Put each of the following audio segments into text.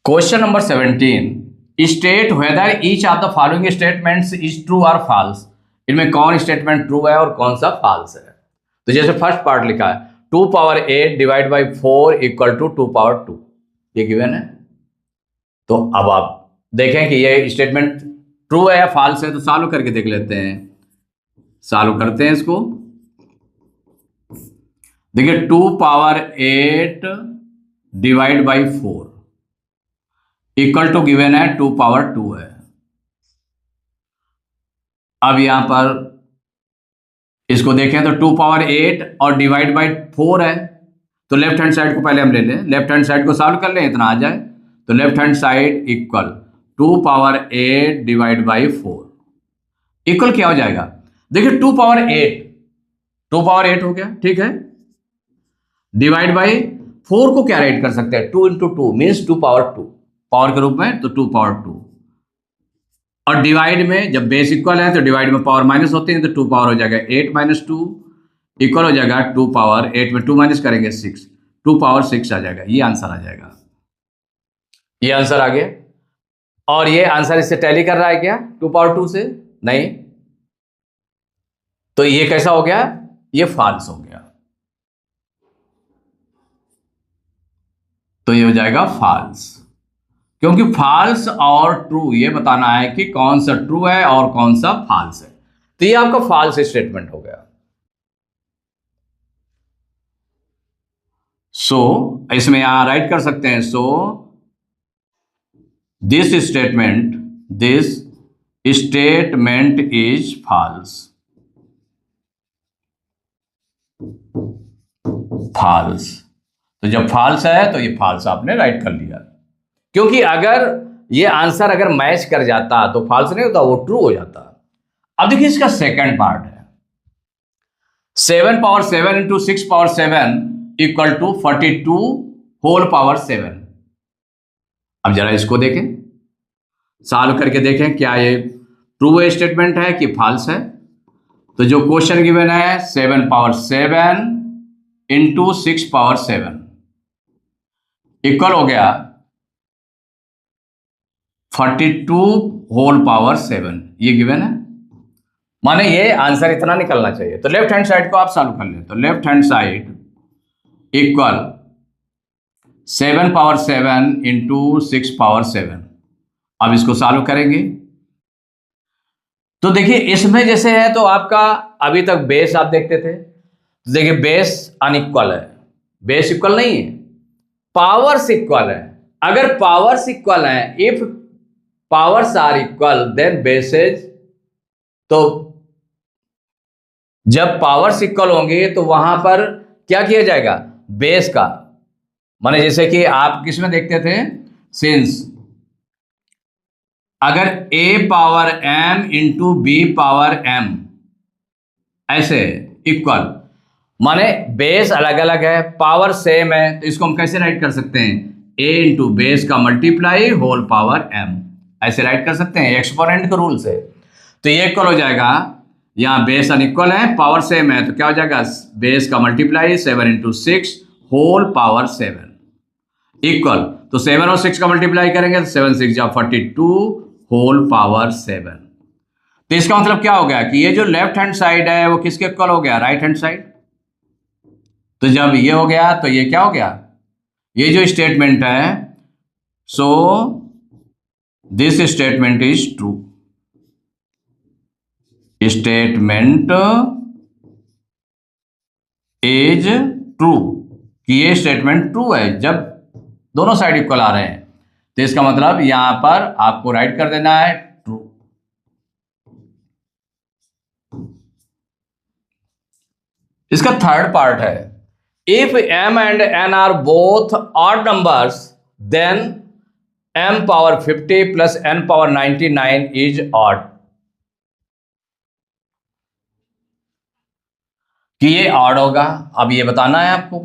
Question number 17, state whether each of the following statements is true और false. इनमें कौन statement true है और कौन सा फॉल्स है। तो जैसे फर्स्ट पार्ट लिखा है 2 power 8 divide by 4 equal to 2 power 2, ये गिवन है। तो अब आप देखें कि ये स्टेटमेंट ट्रू है या फॉल्स है, तो सॉल्व करके देख लेते हैं। सॉल्व करते हैं इसको। देखिए 2 power 8 divide by 4 equal to given है 2 पावर 2 है। अब यहां पर इसको देखें तो 2 पावर 8 और डिवाइड बाई 4 है, तो लेफ्ट हैंड साइड को पहले हम ले लें। लेफ्ट हैंड साइड को सॉल्व कर लें, इतना आ जाए तो left hand side equal 2 power 8 divide by 4 equal क्या हो जाएगा। देखिए 2 पावर 8 2 पावर 8 हो गया, ठीक है। डिवाइड बाई 4 को क्या राइट कर सकते हैं, 2 इंटू 2 मीन्स 2 पावर 2 पावर के रूप में, तो 2 पावर 2। और डिवाइड में जब बेस इक्वल है तो डिवाइड में पावर माइनस होती है, तो 2 पावर हो जाएगा 8 माइनस 2 इक्वल हो जाएगा 2 पावर 8 में 2 माइनस करेंगे 6, 2 पावर 6 आ जाएगा। ये आंसर आ जाएगा, ये आंसर आ गया। और ये आंसर इससे टैली कर रहा है क्या 2 पावर 2 से? नहीं, तो ये कैसा हो गया, ये फॉल्स हो गया। तो ये हो जाएगा फॉल्स, क्योंकि फॉल्स और ट्रू ये बताना है कि कौन सा ट्रू है और कौन सा फॉल्स है। तो ये आपका फॉल्स स्टेटमेंट हो गया। सो इसमें यहां राइट कर सकते हैं, so this statement is false. False, तो जब फॉल्स है तो ये फॉल्स आपने राइट कर लिया, क्योंकि अगर ये आंसर अगर मैच कर जाता तो फॉल्स नहीं होता, वो ट्रू हो जाता। अब देखिए इसका सेकंड पार्ट है 7 power 7 into 6 power 7 equal to 42 whole power 7। अब जरा इसको देखें, सॉल्व करके देखें क्या ये ट्रू स्टेटमेंट है कि फॉल्स है। तो जो क्वेश्चन गिवन है 7 पावर 7 इंटू 6 पावर 7 इक्वल हो गया 42 होल पावर 7, ये गिवन है। माने ये आंसर इतना निकलना चाहिए। तो लेफ्ट हैंड साइड को आप सॉल्व कर लें, तो left hand side equal 7 power 7 into 6 power 7। अब इसको सॉल्व करेंगे तो देखिए इसमें जैसे है तो आपका अभी तक बेस आप देखते थे, तो देखिए बेस अनइक्वल है, बेस इक्वल नहीं है, पावर्स इक्वल है। अगर पावर्स इक्वल है, if powers are equal then bases, तो जब पावर्स इक्वल होंगे तो वहां पर क्या किया जाएगा, बेस का। माने जैसे कि आप किसमें देखते थे, सिंस अगर a power m into b power m ऐसे इक्वल, माने बेस अलग अलग है पावर सेम है, तो इसको हम कैसे राइट कर सकते हैं, a इंटू बेस का मल्टीप्लाई होल पावर m, ऐसे राइट कर सकते हैं एक्सपोनेंट के रूल से। तो ये इक्वल हो जाएगा, यहाँ बेस अनइक्वल है पावर सेम है, तो क्या हो जाएगा बेस का multiply 7 into 6 whole power 7 equal, तो 7 और 6 का मल्टीप्लाई करेंगे तो 7 6 जा 42 होल पावर 7। तो इसका मतलब क्या हो गया कि ये जो लेफ्ट हैंड साइड है वो किसके इक्वल हो गया, राइट हैंड साइड। तो जब ये हो गया तो ये क्या हो गया, ये जो स्टेटमेंट है, सो this statement is true. Statement is true, कि ये स्टेटमेंट ट्रू है जब दोनों साइड इक्वल आ रहे हैं। तो इसका मतलब यहां पर आपको राइट कर देना है ट्रू। इसका थर्ड पार्ट है if m and n are both odd numbers then m power 50 plus n power 99 is odd. कि ये ऑड होगा, अब ये बताना है आपको।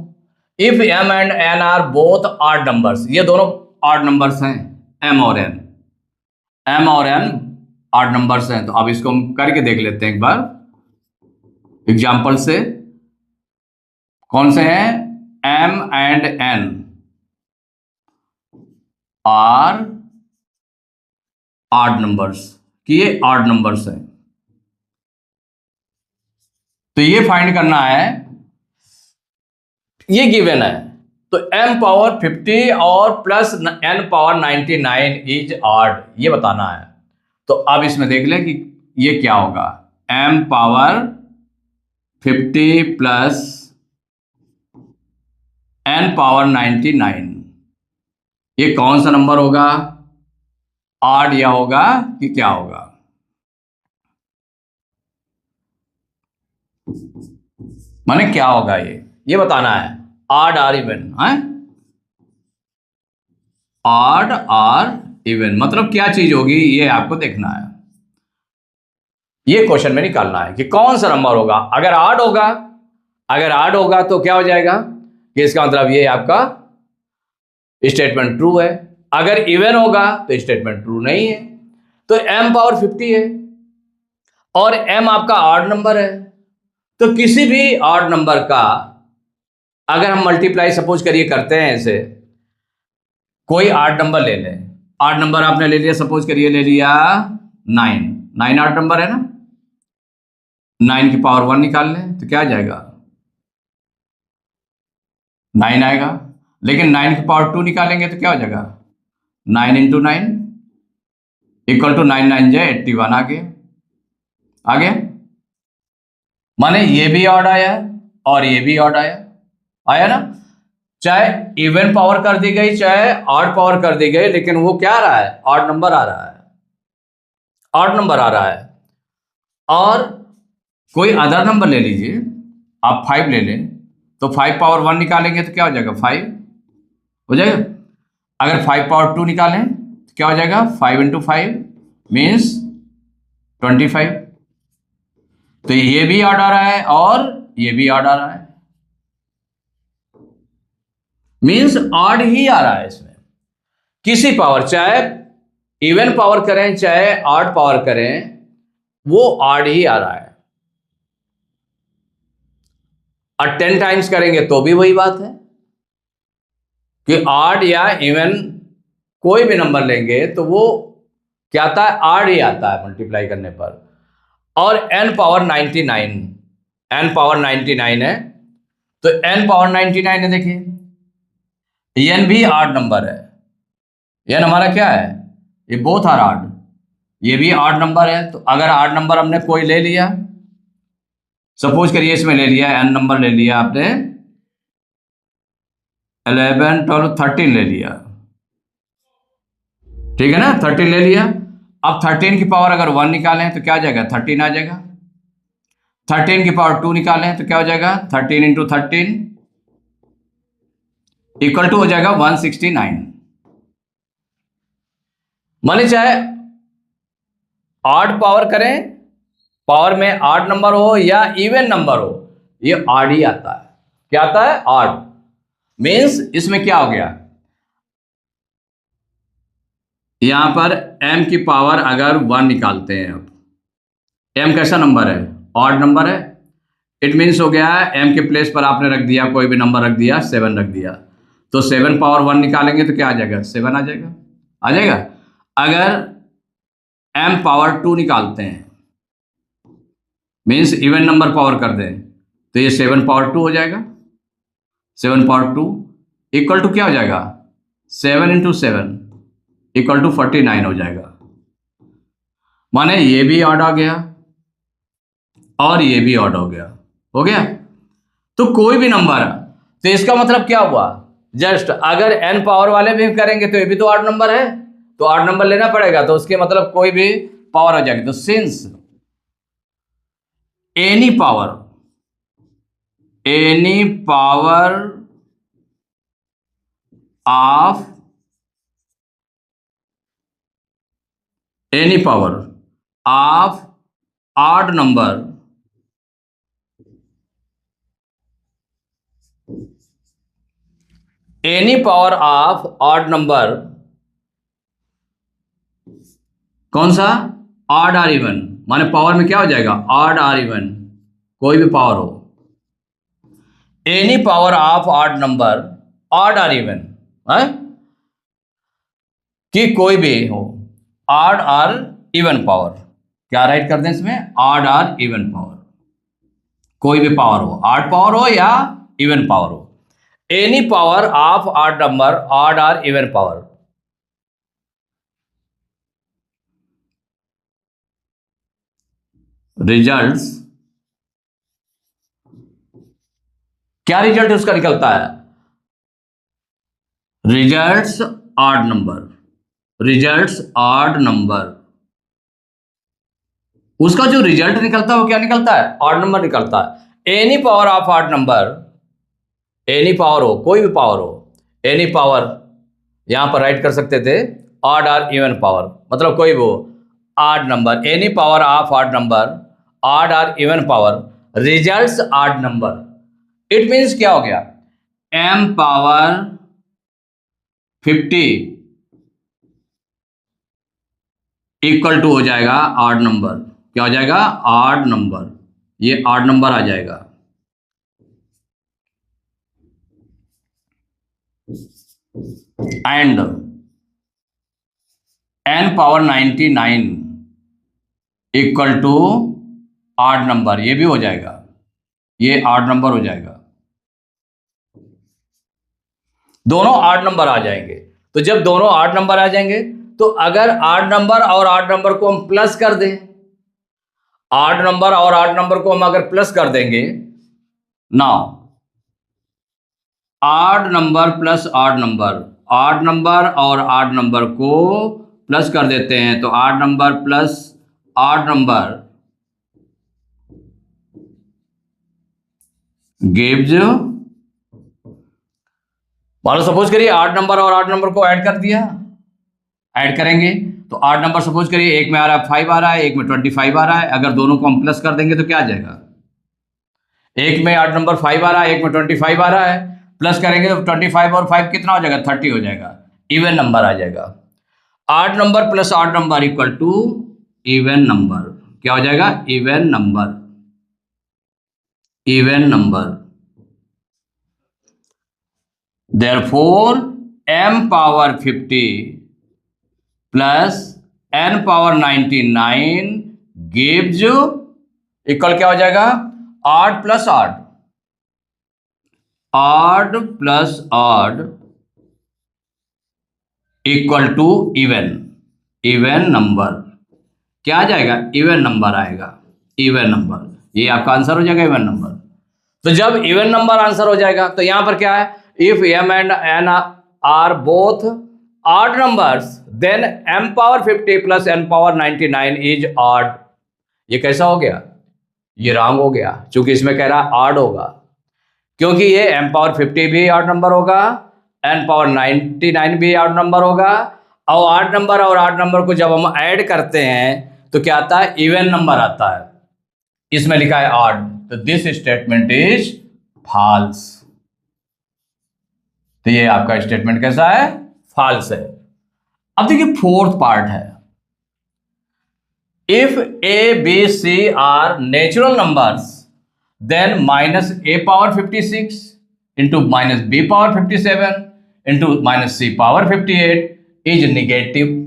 If m and n are both odd numbers, ये दोनों ऑड नंबर्स हैं, m और n, m और n ऑड नंबर्स हैं। तो अब इसको हम करके देख लेते हैं एक बार एग्जांपल से। कौन से हैं, m and n, are odd numbers, कि ये ऑड नंबर्स हैं। तो ये फाइंड करना है, ये गिवन है। तो m पावर 50 और plus n power 99 is odd, ये बताना है। तो अब इसमें देख लें कि ये क्या होगा, m power 50 plus n power 99, ये कौन सा नंबर होगा, ऑड या होगा कि क्या होगा। माने क्या होगा, ये बताना है, ऑड और इवन है। ऑड और इवन मतलब क्या चीज होगी, ये आपको देखना है, ये क्वेश्चन में निकालना है कि कौन सा नंबर होगा। अगर ऑड होगा, अगर ऑड होगा तो क्या हो जाएगा, कि इसका मतलब ये आपका स्टेटमेंट ट्रू है। अगर इवन होगा तो स्टेटमेंट ट्रू नहीं है। तो m पावर 50 है और m आपका ऑड नंबर है, तो किसी भी ऑड नंबर का अगर हम मल्टीप्लाई सपोज करिए करते हैं ऐसे, कोई ऑड नंबर ले लें, ऑड नंबर आपने ले लिया, सपोज करिए ले लिया 9, 9 ऑड नंबर है ना, 9 की पावर 1 निकाल लें तो क्या आ जाएगा, 9 आएगा। लेकिन 9 की पावर 2 निकालेंगे तो क्या हो जाएगा, 9 इंटू 9 इक्वल टू 9 9 जो 81 आ गया, आ गया। माने ये भी ऑड आया और ये भी ऑड आया, आया ना। चाहे इवन पावर कर दी गई चाहे ऑड पावर कर दी गई, लेकिन वो क्या आ रहा है, ऑड नंबर आ रहा है, ऑड नंबर आ रहा है। और कोई अदर नंबर ले लीजिए, आप 5 ले लें, तो 5 पावर 1 निकालेंगे तो क्या हो जाएगा, 5 हो जाएगा। अगर 5 पावर 2 निकालें तो क्या हो जाएगा, 5 इंटू 5 मीन्स 25। तो ये भी ऑड आ रहा है और ये भी ऑड आ रहा है, मीन्स ऑड ही आ रहा है इसमें। किसी पावर, चाहे इवन पावर करें चाहे ऑड पावर करें, वो ऑड ही आ रहा है। और 10 टाइम्स करेंगे तो भी वही बात है कि ऑड या इवन कोई भी नंबर लेंगे तो वो क्या आता है, ऑड ही आता है मल्टीप्लाई करने पर। और n पावर 99, n पावर 99 है, तो n पावर 99 है, देखिए n भी ऑड नंबर है, n हमारा क्या है, ये बोथ आर ऑड, ये भी ऑड नंबर है। तो अगर ऑड नंबर हमने कोई ले लिया, सपोज करिए इसमें ले लिया n नंबर ले लिया आपने, 11 12 13 ले लिया, ठीक है ना, 13 ले लिया। अब 13 की पावर अगर 1 निकालें तो क्या आ जाएगा, 13 आ जाएगा। 13 की पावर 2 निकालें तो क्या हो जाएगा, 13 इंटू 13 इक्वल टू हो जाएगा 169। माने चाहे ऑड पावर करें, पावर में ऑड नंबर हो या इवन नंबर हो, ये ऑड ही आता है। क्या आता है, ऑड। मीन्स इसमें क्या हो गया, यहां पर m की पावर अगर 1 निकालते हैं, अब m कैसा नंबर है, ऑड नंबर है। इट मीन्स हो गया है m के प्लेस पर आपने रख दिया, कोई भी नंबर रख दिया, 7 रख दिया, तो 7 पावर 1 निकालेंगे तो क्या आ जाएगा, 7 आ जाएगा, आ जाएगा। अगर m पावर 2 निकालते हैं, मीन्स इवन नंबर पावर कर दें, तो ये 7 पावर 2 हो जाएगा, 7 पावर 2 इक्वल टू क्या हो जाएगा, 7 इंटू 7 इक्वल टू 49 हो जाएगा। माने ये भी ऑड आ गया और ये भी ऑड हो गया, हो गया। तो कोई भी नंबर है, तो इसका मतलब क्या हुआ, जस्ट अगर n पावर वाले भी करेंगे तो ये भी तो ऑड नंबर है, तो ऑड नंबर लेना पड़ेगा, तो उसके मतलब कोई भी पावर हो जाएगी। तो since any power of any power of odd number any power of odd number, कौन सा, ऑड और इवन। माने पावर में क्या हो जाएगा, ऑड और इवन, कोई भी पावर हो, any power of odd number odd और इवन है, कि कोई भी हो ऑड और इवन पावर, क्या राइट कर दें इसमें, ऑड और इवन पावर, कोई भी पावर हो, ऑड पावर हो या इवन पावर हो, any power of odd number, odd और इवन पावर। रिजल्ट्स, क्या रिजल्ट उसका निकलता है, results odd number, results odd number, उसका जो रिजल्ट निकलता है वो क्या निकलता है, ऑड नंबर निकलता है। Any power of odd number, any power हो, कोई भी पावर हो, एनी पावर यहां पर राइट कर सकते थे ऑड और इवन पावर, मतलब कोई भी हो odd number, any power of odd number, odd और even power, results odd number. It means क्या हो गया, m पावर 50 इक्वल टू हो जाएगा ऑड नंबर, क्या हो जाएगा, ऑड नंबर, ये ऑड नंबर आ जाएगा। And n power 99 equal to odd number, ये भी हो जाएगा, ये ऑड नंबर हो जाएगा, दोनों ऑड नंबर आ जाएंगे। तो जब दोनों ऑड नंबर आ जाएंगे तो अगर ऑड नंबर और ऑड नंबर को हम प्लस कर दें, ऑड नंबर और ऑड नंबर को हम अगर प्लस कर देंगे, now odd number plus odd number, odd number और ऑड नंबर को प्लस कर देते हैं तो odd number plus odd number gives, मान लो सपोज करिए ऑड नंबर और ऑड नंबर को ऐड कर दिया, ऐड करेंगे तो ऑड नंबर सपोज करिए एक में आ रहा है 5 आ रहा है, एक में 25 आ रहा है, अगर दोनों को हम प्लस कर देंगे तो क्या आ जाएगा, एक में ऑड नंबर 5 आ रहा है, एक में 25 आ रहा है, प्लस करेंगे तो 25 और 5 कितना हो जाएगा, 30 हो जाएगा, इवन नंबर आ जाएगा। Odd number plus odd number equal to even number, क्या हो जाएगा, even number, even number. Therefore m power 50 plus n power 99 gives equal क्या हो जाएगा, odd plus odd, odd plus odd equal to even, even number, क्या आ जाएगा, even number आएगा, इवन नंबर, ये आपका आंसर हो जाएगा इवन नंबर। तो जब इवन नंबर आंसर हो जाएगा तो यहां पर क्या है, if m and n are both odd numbers then m power 50 plus n power 99 is odd. ये कैसा हो गया, ये रॉन्ग हो गया, क्योंकि इसमें कह रहा है ऑड होगा, क्योंकि ये m पावर 50 भी ऑड नंबर होगा, n पावर 99 भी ऑड नंबर होगा, और ऑड नंबर और ऑड नंबर को जब हम ऐड करते हैं तो क्या आता है, इवन नंबर आता है, इसमें लिखा है ऑड, तो दिस स्टेटमेंट इज फॉल्स। तो ये आपका स्टेटमेंट कैसा है, फॉल्स है। अब देखिए फोर्थ पार्ट है, if A B C are natural numbers then minus A power 56 into minus B power 57 into minus C power 58 is negative.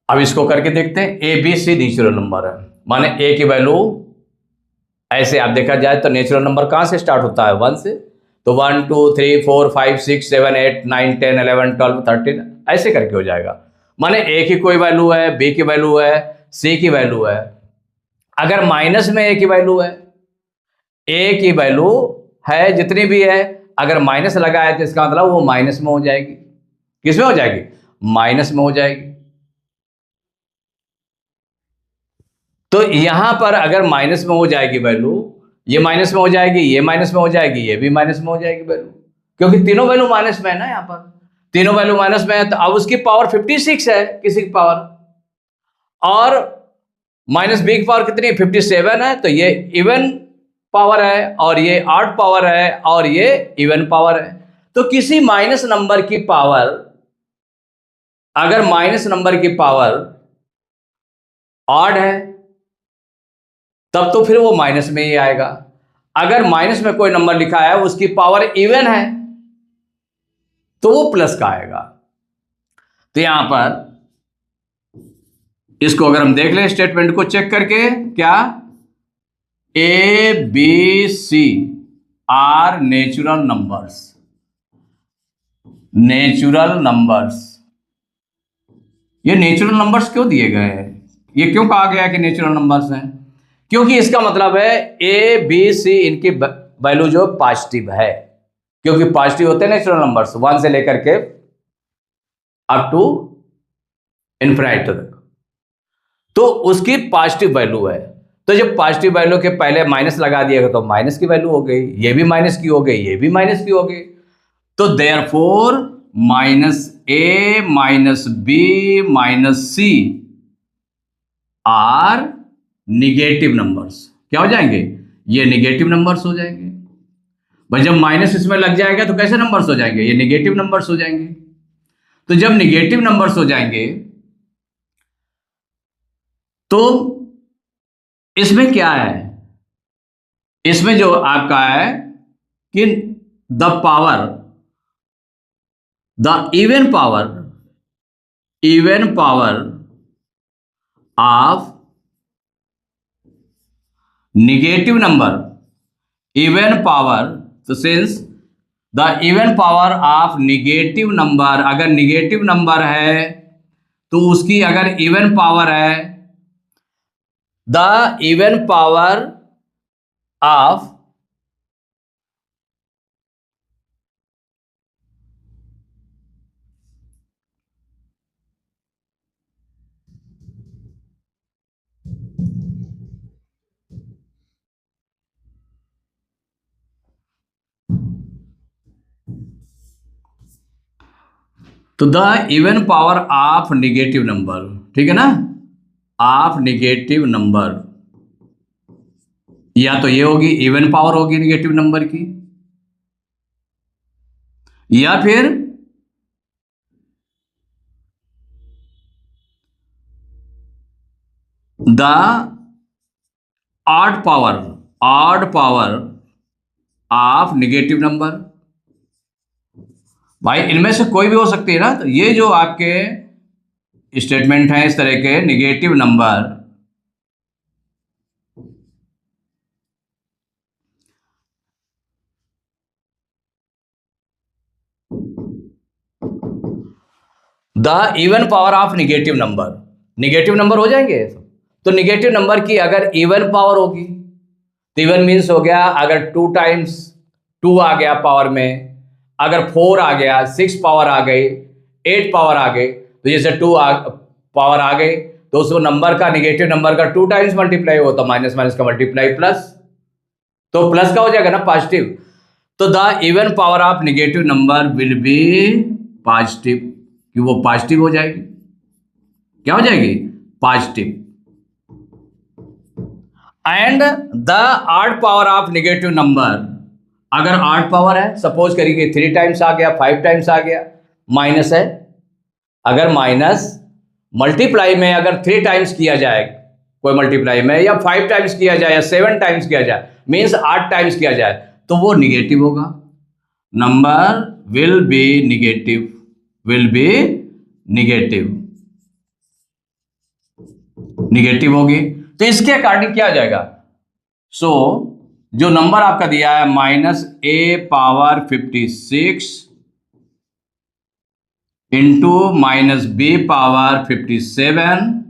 अब इसको करके देखते हैं, A B C natural number है, माने ए की वैल्यू, ऐसे आप देखा जाए तो नेचुरल नंबर कहां से स्टार्ट होता है, 1 से, तो 1 2 3 4 5 6 7 8 9 10 11 12 13 ऐसे करके हो जाएगा, माने ए की कोई वैल्यू है, बी की वैल्यू है, सी की वैल्यू है, अगर माइनस में ए की वैल्यू है, ए की वैल्यू है जितनी भी है, अगर माइनस लगा है तो इसका मतलब वो माइनस में हो जाएगी, किस में हो जाएगी, माइनस में हो जाएगी। तो यहां पर अगर माइनस में हो जाएगी वैल्यू, ये माइनस में हो जाएगी, ये माइनस में हो जाएगी, ये भी माइनस में हो जाएगी वैल्यू, क्योंकि तीनों वैल्यू माइनस में है ना, यहां पर तीनों वैल्यू माइनस में है, तो अब उसकी पावर 56 है किसी की पावर, और माइनस बी की पावर कितनी, 57 है, तो ये इवन पावर है और ये ऑड पावर है और ये इवन पावर है। तो किसी माइनस नंबर की पावर, अगर माइनस नंबर की पावर ऑड है तब तो फिर वो माइनस में ही आएगा, अगर माइनस में कोई नंबर लिखा है उसकी पावर इवन है तो वो प्लस का आएगा। तो यहां पर इसको अगर हम देख लें स्टेटमेंट को चेक करके, क्या A B C are natural numbers, natural numbers. ये नेचुरल नंबर्स क्यों दिए गए हैं, ये क्यों कहा गया कि नेचुरल नंबर्स हैं? क्योंकि इसका मतलब है ए बी सी इनकी वैल्यू जो पॉजिटिव है, क्योंकि पॉजिटिव होते हैं नेचुरल नंबर्स 1 से लेकर के अप टू इनफिनिट तक, तो उसकी पॉजिटिव वैल्यू है। तो जब पॉजिटिव वैल्यू के पहले माइनस लगा दिएगा तो माइनस की वैल्यू हो गई, ये भी माइनस की हो गई, ये भी माइनस की हो गई। तो therefore minus A minus B minus C are negative numbers. क्या हो जाएंगे? ये निगेटिव नंबर्स हो जाएंगे भाई। जब माइनस इसमें लग जाएगा तो कैसे नंबर्स हो जाएंगे? ये निगेटिव नंबर्स हो जाएंगे। तो जब निगेटिव नंबर्स हो जाएंगे तो इसमें क्या है, इसमें जो आपका है कि the power, the even power of negative number, even power, तो since the even power of negative number, अगर निगेटिव नंबर है तो उसकी अगर इवन पावर है, द इवन पावर ऑफ तो the even power of negative number, ठीक है ना, ऑफ निगेटिव नंबर, या तो ये होगी इवन पावर होगी निगेटिव नंबर की, या फिर the odd power of negative number. भाई इनमें से कोई भी हो सकती है ना। तो ये जो आपके स्टेटमेंट हैं इस तरह के negative number, the even power of negative number हो जाएंगे। तो निगेटिव नंबर की अगर इवन पावर होगी तो इवन मीन्स हो गया अगर 2 टाइम्स 2 आ गया पावर में, अगर 4 आ गया, 6 पावर आ गई, 8 पावर आ गई, तो जैसे 2 पावर आ गई तो उस नंबर का, निगेटिव नंबर का 2 टाइम्स मल्टीप्लाई होता, माइनस माइनस का मल्टीप्लाई प्लस, तो प्लस का हो जाएगा ना पॉजिटिव। तो the even power of negative number will be positive, कि वो पॉजिटिव हो जाएगी। क्या हो जाएगी? Positive. And the odd power of negative number, अगर ऑड पावर है, सपोज करिए 3 टाइम्स आ गया, 5 टाइम्स आ गया, माइनस है, अगर माइनस मल्टीप्लाई में अगर 3 टाइम्स किया जाए कोई मल्टीप्लाई में, या 5 टाइम्स किया जाए, या 7 टाइम्स किया जाए, मीन्स 8 टाइम्स किया जाए, तो वो निगेटिव होगा। Number will be negative, negative होगी। तो इसके अकॉर्डिंग क्या हो जाएगा? सो जो नंबर आपका दिया है माइनस ए power 56 into minus B power 57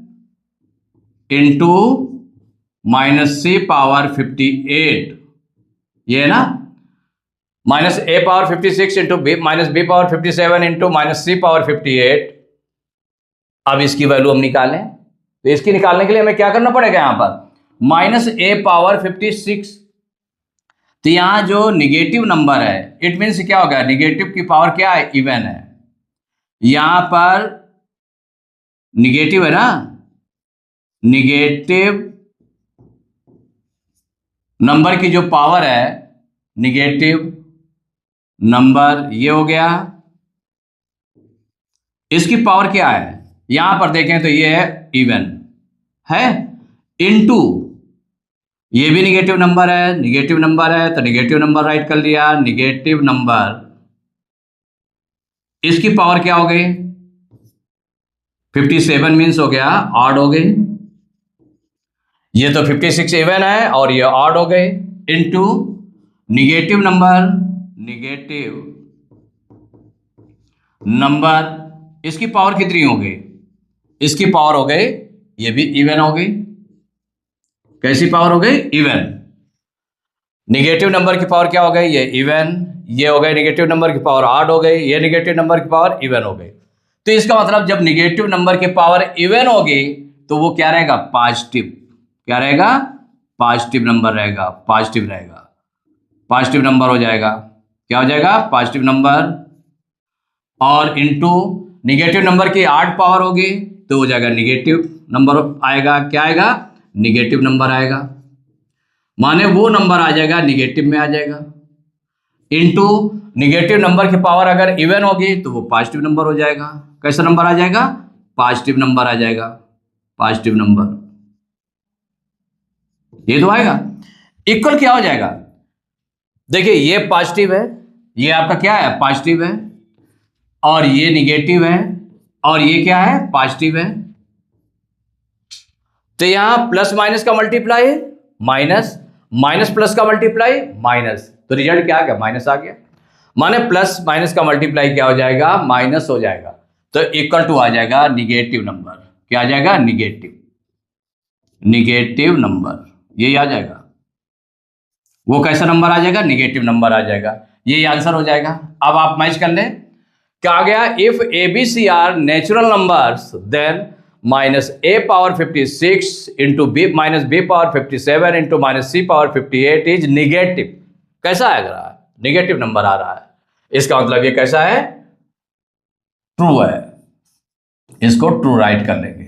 into minus सी पावर 58, ये है ना, माइनस ए power 56 into B minus B power 57 into minus सी पावर 58। अब इसकी वैल्यू हम निकालें, तो इसकी निकालने के लिए हमें क्या करना पड़ेगा? यहां पर माइनस ए पावर 56, तो यहां जो निगेटिव नंबर है, इट मीन्स क्या होगा? निगेटिव की पावर क्या है? इवन है। यहां पर निगेटिव है ना, निगेटिव नंबर की जो पावर है, निगेटिव नंबर, ये हो गया। इसकी पावर क्या है? यहां पर देखें तो ये है इवन है, इनटू ये भी निगेटिव नंबर है, तो निगेटिव नंबर राइट कर लिया, निगेटिव नंबर, इसकी पावर क्या हो गई? 57 मीन्स हो गया ऑड हो गई, ये तो 56 इवन है और ये ऑड हो गए, इनटू निगेटिव नंबर इसकी पावर कितनी हो गई, इसकी पावर हो गई, ये भी इवन हो गई। कैसी पावर हो गई, इवन। निगेटिव नंबर की पावर क्या हो गई, ये इवन, ये हो गई निगेटिव नंबर की पावर ऑड हो गई, ये निगेटिव नंबर की पावर इवन हो गई। तो इसका मतलब जब निगेटिव नंबर की पावर इवन होगी तो वो क्या रहेगा, पॉजिटिव। क्या रहेगा, पॉजिटिव नंबर रहेगा, पॉजिटिव रहेगा, पॉजिटिव नंबर हो जाएगा। क्या हो जाएगा, पॉजिटिव नंबर। और इनटू निगेटिव नंबर की 8 पावर होगी तो हो जाएगा निगेटिव नंबर आएगा। क्या आएगा, निगेटिव नंबर आएगा, माने वो नंबर आ जाएगा निगेटिव में आ जाएगा। इनटू निगेटिव नंबर की पावर अगर इवन होगी तो वो पॉजिटिव नंबर हो जाएगा। कैसा नंबर आ जाएगा, पॉजिटिव नंबर आ जाएगा, पॉजिटिव नंबर। ये तो आएगा। इक्वल क्या हो जाएगा, देखिए ये पॉजिटिव है, ये आपका क्या है, पॉजिटिव है, और ये निगेटिव है, और ये क्या है, पॉजिटिव है। तो यहां प्लस माइनस का मल्टीप्लाई है माइनस, माइनस प्लस का मल्टीप्लाई माइनस, तो रिजल्ट क्या आ गया, माइनस आ गया। माने प्लस माइनस का मल्टीप्लाई क्या हो जाएगा, माइनस हो जाएगा। तो इक्वल टू आ जाएगा निगेटिव नंबर। क्या आ जाएगा, निगेटिव, निगेटिव नंबर, यही आ जाएगा। वो कैसा नंबर आ जाएगा, निगेटिव नंबर आ जाएगा। यही आंसर हो जाएगा। अब आप मैच कर लें, क्या आ गया, if A B C are natural numbers then minus A power 56 into B minus B power 57 into minus C power 58 is negative. कैसा आ रहा है, निगेटिव नंबर आ रहा है। इसका मतलब ये कैसा है, ट्रू है। इसको ट्रू राइट कर लेंगे।